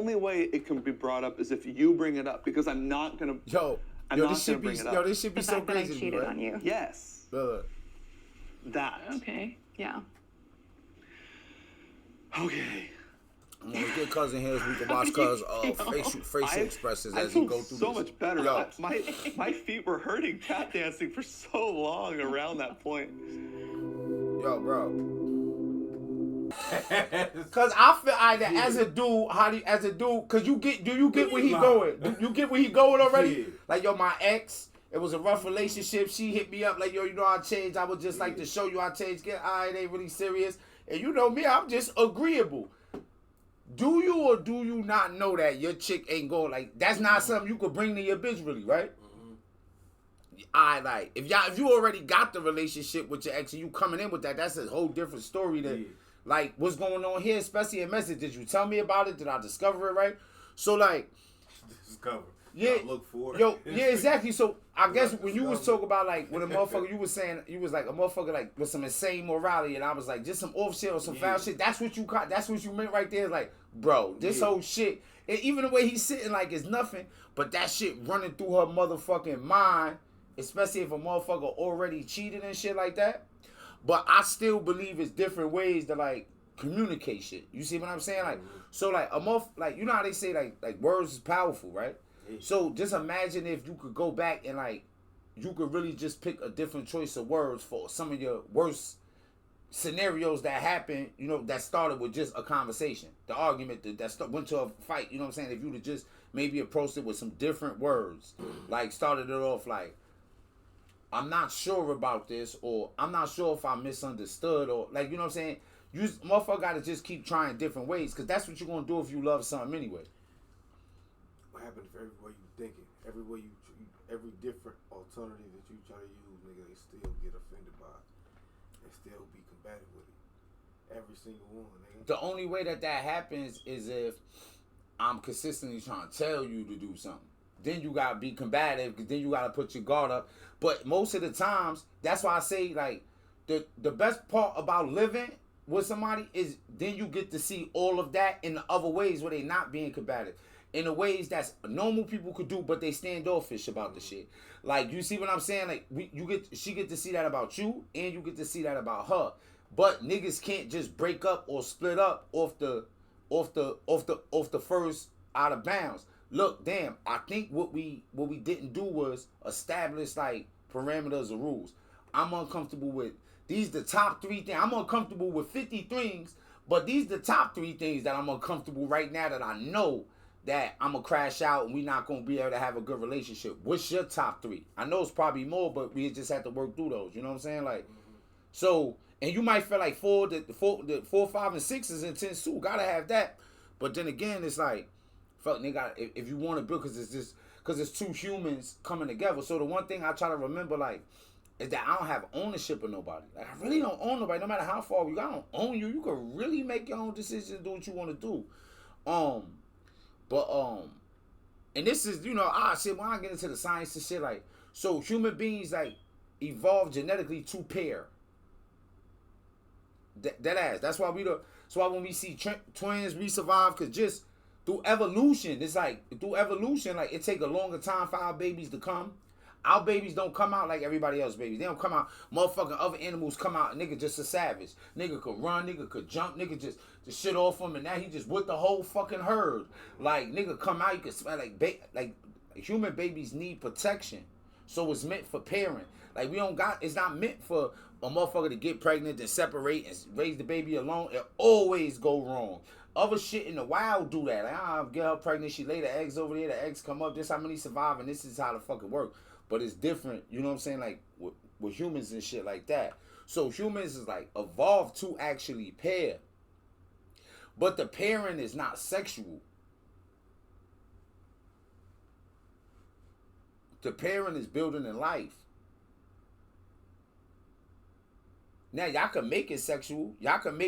only way it can be brought up is if you bring it up, because I'm not gonna. This should be so crazy. I cheated on you. Yes. That. Okay. Yeah. Okay. I'm gonna get cousin here so we can watch cuz facial expressions as he go through so this. much better. My feet were hurting tap dancing for so long around that point. Yo, bro. Cause I feel that as a dude, cause you get where he going? You get where he going already? Yeah. Like, yo, my ex, it was a rough relationship. She hit me up like, yo, you know I changed. I would just like to show you I changed. It ain't really serious. And you know me, I'm just agreeable. Do you or do you not know that your chick ain't going like that's not something you could bring to your bitch really, right? If you already got the relationship with your ex and you coming in with that, that's a whole different story than like what's going on here, especially a message. Did you tell me about it? Did I discover it right? So like discover. Yeah, look for it. Yo, yeah, exactly. So I guess when you was talking about like when a motherfucker, you was saying you was like a motherfucker like with some insane morality, and I was like just some off shit or some foul shit. That's what you meant right there. Like, bro, this whole shit, and even the way he's sitting like it's nothing, but that shit running through her motherfucking mind, especially if a motherfucker already cheated and shit like that. But I still believe it's different ways to like communicate shit. You see what I'm saying? Like, so like like you know how they say like words is powerful, right? So just imagine if you could go back and like you could really just pick a different choice of words for some of your worst scenarios that happened, you know, that started with just a conversation. The argument that went to a fight, you know what I'm saying? If you'd have just maybe approached it with some different words, like started it off like, I'm not sure about this, or I'm not sure if I misunderstood, or like, you know what I'm saying? You motherfucker gotta just keep trying different ways, because that's what you're gonna do if you love something anyway. What happens if every way you thinking, every different alternative that you try to use, nigga, they still get offended by it. They still be combative with it. Every single one, nigga. The only way that happens is if I'm consistently trying to tell you to do something. Then you gotta be combative, because then you gotta put your guard up. But most of the times, that's why I say like the best part about living with somebody is then you get to see all of that in the other ways where they not being combative. In the ways that's normal people could do, but they standoffish about the shit. Like, you see what I'm saying? Like, she get to see that about you, and you get to see that about her. But niggas can't just break up or split up off the first out of bounds. Look, damn, I think what we didn't do was establish like parameters or rules. I'm uncomfortable with these the top 3 things. I'm uncomfortable with 50 things, but these the top 3 things that I'm uncomfortable right now that I know that I'm going to crash out and we not going to be able to have a good relationship. What's your top 3? I know it's probably more, but we just have to work through those. You know what I'm saying? Like, so, and you might feel like 4, 5, and 6 is intense too. Got to have that. But then again, it's like, fuck, nigga, if you want to build, because it's 2 humans coming together. So the one thing I try to remember, like, is that I don't have ownership of nobody. Like, I really don't own nobody. No matter how far you go, I don't own you. You can really make your own decisions and do what you want to do. And this is, you know, shit, when I get into the science and shit, like, so human beings, like, evolved genetically to pair. That ass. That's why when we see twins, we survive, because just through evolution, it's like, it take a longer time for our babies to come. Our babies don't come out like everybody else's babies. They don't come out, motherfucking other animals come out, nigga just a savage. Nigga could run, nigga could jump, nigga just shit off him, and now he just with the whole fucking herd. Like, nigga come out, you can smell like human babies need protection. So it's meant for parent. Like, it's not meant for a motherfucker to get pregnant and separate and raise the baby alone. It always go wrong. Other shit in the wild do that. Like, I'll get her pregnant, she lay the eggs over there, the eggs come up, this how many survive, and this is how the fuck it work. But it's different, you know what I'm saying, like, with humans and shit like that. So humans is, like, evolved to actually pair. But the pairing is not sexual. The pairing is building in life. Now, y'all can make it sexual. Y'all can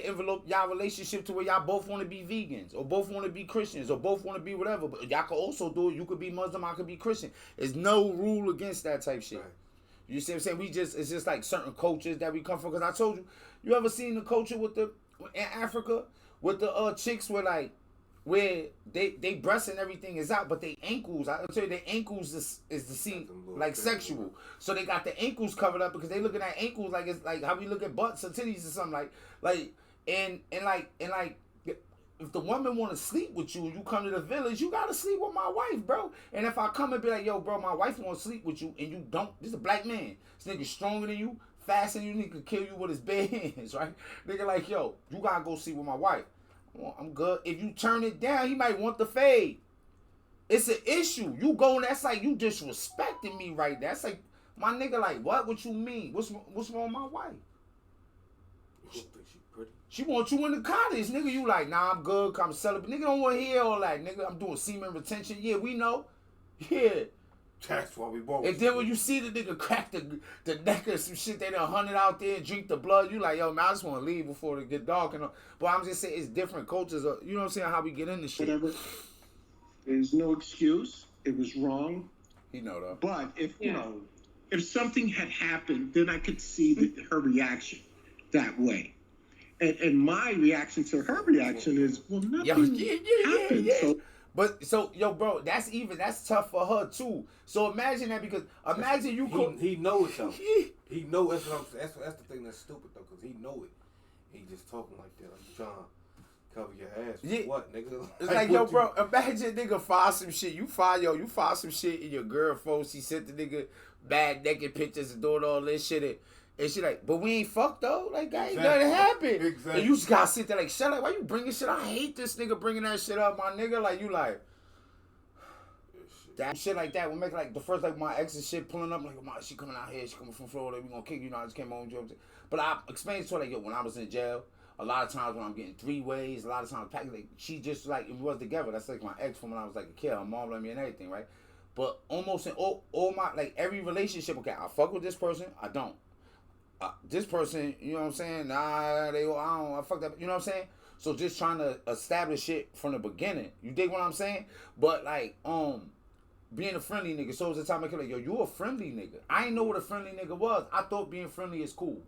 envelope y'all relationship to where y'all both want to be vegans, or both want to be Christians, or both want to be whatever. But y'all can also do it. You could be Muslim, I could be Christian. There's no rule against that type shit. Right. You see what I'm saying? It's just like certain cultures that we come from. Because I told you, you ever seen the culture in Africa with the chicks where they breasts and everything is out, but they ankles, I'll tell you, their ankles is the scene like sexual. So they got the ankles covered up because they looking at ankles like it's like how we look at butts or titties or something like if the woman want to sleep with you, you come to the village, you gotta sleep with my wife, bro. And if I come and be like, yo, bro, my wife want to sleep with you, and you don't, this is a black man. This nigga stronger than you, faster than you, nigga could kill you with his bare hands, right? Nigga like, yo, you gotta go sleep with my wife. Well, I'm good. If you turn it down, he might want the fade. It's an issue. You going, that's like you disrespecting me right there. That's like, my nigga like, what? What you mean? What's wrong with my wife? You don't think she pretty? She want you in the cottage, nigga. You like, nah, I'm good, I'm celibate. Nigga don't want to hear all that, nigga. I'm doing semen retention. Yeah, we know. Yeah. That's why we both. And then when you see the nigga crack the neck or some shit they done hunted out there and drink the blood, you like, yo, man, I just want to leave before it get dark. And but I'm just saying, it's different cultures. You know what I'm saying? How we get into shit. Whatever. There's no excuse. It was wrong. You know that. But if, you know, if something had happened, then I could see her reaction that way. And my reaction to her reaction is, well, nothing happened. So, but so, yo, bro, that's tough for her too. So imagine that, because imagine you he know it though. He know that's what I'm saying. That's the thing that's stupid though, because he know it. He just talking like that, like you trying to cover your ass. For what, nigga? It's like, yo, bro, imagine nigga file some shit. You file some shit in your girl phone. She sent the nigga bad naked pictures and doing all this shit. And she like, but we ain't fucked though. Like, that ain't nothing happened. Exactly. And you just gotta sit there like, shut up. Why you bringing shit? I hate this nigga bringing that shit up, my nigga. Like, you like, that shit like that will make like the first, like my ex's shit pulling up. Like, oh, she coming out here. She coming from Florida. We gonna kick you. You know, I just came home. But I explained to her, like, yo, when I was in jail, a lot of times when I'm getting 3 ways, a lot of times, like, she just like, we was together. That's like my ex from when I was like a kid. Her mom loved me and everything, right? But almost in all my, like, every relationship, okay, I fuck with this person, I don't. This person, you know what I'm saying? Nah, I fucked up. You know what I'm saying? So just trying to establish it from the beginning. You dig what I'm saying? But like, being a friendly nigga. So it was the time I could like, yo, you a friendly nigga. I ain't know what a friendly nigga was. I thought being friendly is cool,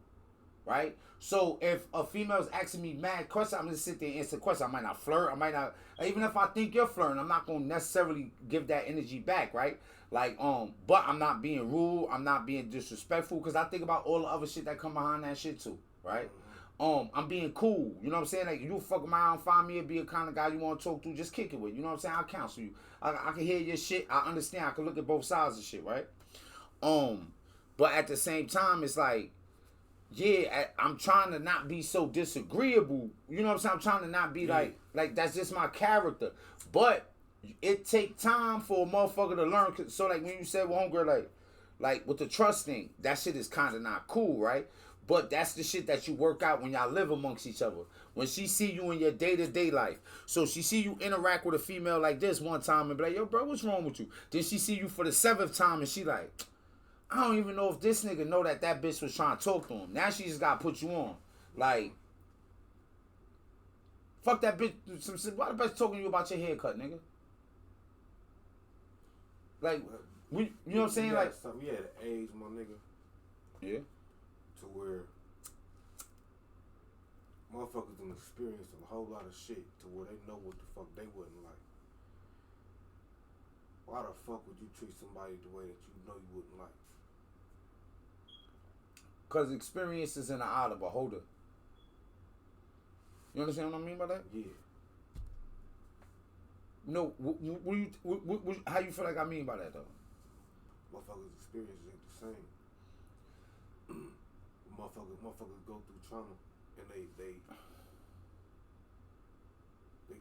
right? So if a female's asking me mad questions, I'm gonna sit there and answer questions. I might not flirt. I might not. Even if I think you're flirting, I'm not gonna necessarily give that energy back, right? Like, but I'm not being rude. I'm not being disrespectful, because I think about all the other shit that come behind that shit too, right? I'm being cool. You know what I'm saying? Like, you fuck around, find me, and be a kind of guy you want to talk to, just kick it with. You know what I'm saying? I'll counsel you. I can hear your shit. I understand. I can look at both sides of shit, right? But at the same time, it's like, yeah, I'm trying to not be so disagreeable. You know what I'm saying? I'm trying to not be like that's just my character. But it take time for a motherfucker to learn. So like when you said, well, homegirl, like with the trust thing, that shit is kind of not cool, right? But that's the shit that you work out when y'all live amongst each other. When she see you in your day-to-day life. So she see you interact with a female like this one time and be like, yo, bro, what's wrong with you? Then she see you for the 7th time and she like, I don't even know if this nigga know that bitch was trying to talk to him. Now she just got to put you on. Like, fuck that bitch. Why the bitch talking to you about your haircut, nigga? Like, you know what I'm saying? Like, we had an age, my nigga. Yeah. To where motherfuckers done experienced a whole lot of shit to where they know what the fuck they wouldn't like. Why the fuck would you treat somebody the way that you know you wouldn't like? Because experience is in the eye of the beholder. You understand what I mean by that? Yeah. No, how you feel like I mean by that though? Motherfuckers' experiences ain't the same. Motherfuckers go through trauma and they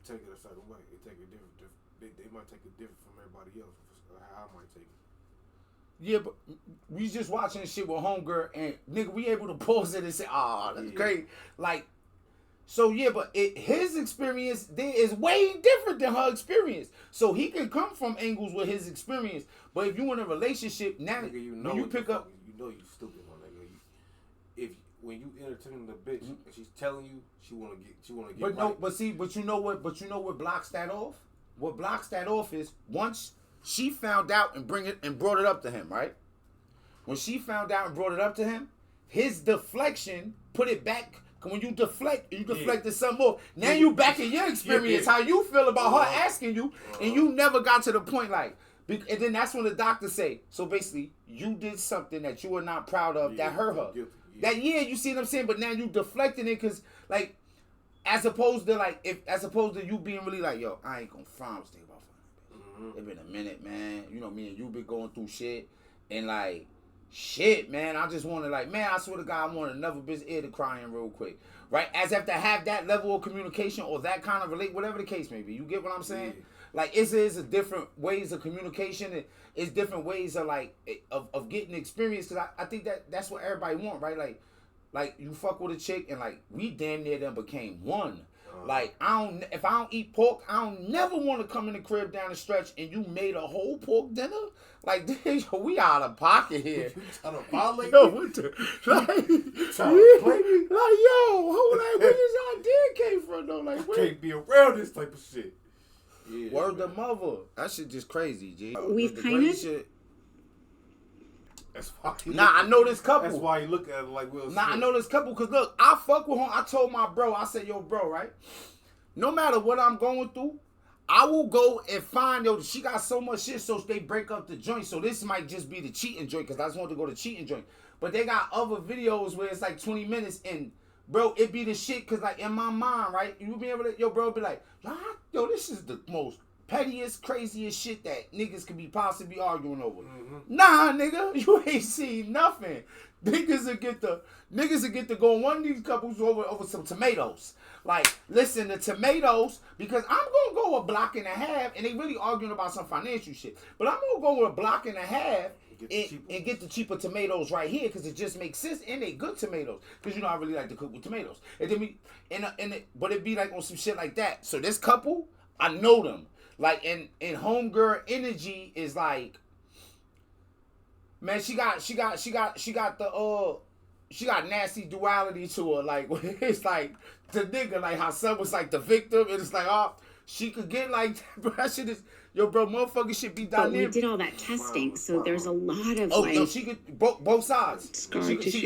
take it a certain way. They take it different. They might take it different from everybody else. How I might take it. Yeah, but we just watching this shit with homegirl and nigga, we able to pause it and say, that's great. Like, so yeah, but his experience there is way different than her experience. So he can come from angles with his experience. But if you in a relationship now, nigga, you know when you pick up, you know you stupid, my nigga. When you entertain the bitch and she's telling you she wanna get but right. but you know what blocks that off? What blocks that off is once she found out and brought it up to him, right? When she found out and brought it up to him, his deflection put it back. Cause when you deflected something more. Now you back in your experience, how you feel about her asking you, and you never got to the point like. And then that's when the doctor say, so basically, you did something that you were not proud of that hurt her. That you see what I'm saying? But now you deflecting it because, like, as opposed to you being really like, yo, I ain't gonna front. I was thinking about finding. It been a minute, man. You know, me and you been going through shit, and like, shit, man. I just want to like, man. I swear to God, I want another bitch ear to cry in real quick, right? As if to have that level of communication or that kind of whatever the case may be. You get what I'm saying? Like, it's a different ways of communication. And it's different ways of like of getting experience. Cause I think that's what everybody want, right? Like you fuck with a chick and like we damn near them became one. Like if I don't eat pork, I don't never want to come in the crib down the stretch and you made a whole pork dinner. Like we out of pocket here. Trying to violate yo, what the, like yo, where this idea came from though? Like where? Can't be around this type of shit. Yeah, word the mother. That shit just crazy, G. We've kind of. That's why. I know this couple. That's why you look at it like Will Smith. I know this couple because look, I fuck with him. I told my bro, I said, yo, bro, right? No matter what I'm going through, I will go and find, yo, she got so much shit, so they break up the joint. So this might just be the cheating joint because I just want to go to cheating joint. But they got other videos where it's like 20 minutes and, bro, it be the shit because, like, in my mind, right? You be able to, yo, bro, be like, yo, this is the most pettiest, craziest shit that niggas could be possibly arguing over. Nah, nigga, you ain't seen nothing. Niggas will get to go on one of these couples over some tomatoes. Like, listen, the tomatoes, because I'm gonna go a block and a half, and they really arguing about some financial shit. But I'm gonna go with a block and a half and get the cheaper tomatoes right here because it just makes sense and they good tomatoes. Because you know I really like to cook with tomatoes. And then but it be like on some shit like that. So this couple, I know them. Like and homegirl energy is like, man, she got nasty duality to her. Like it's like the nigga, like how some was like the victim, and it's like, oh, she could get like that, but that shit is, yo, bro, motherfucker should be dynamic. But we did all that testing, so there's a lot of no, she could both sides. Scar tissue.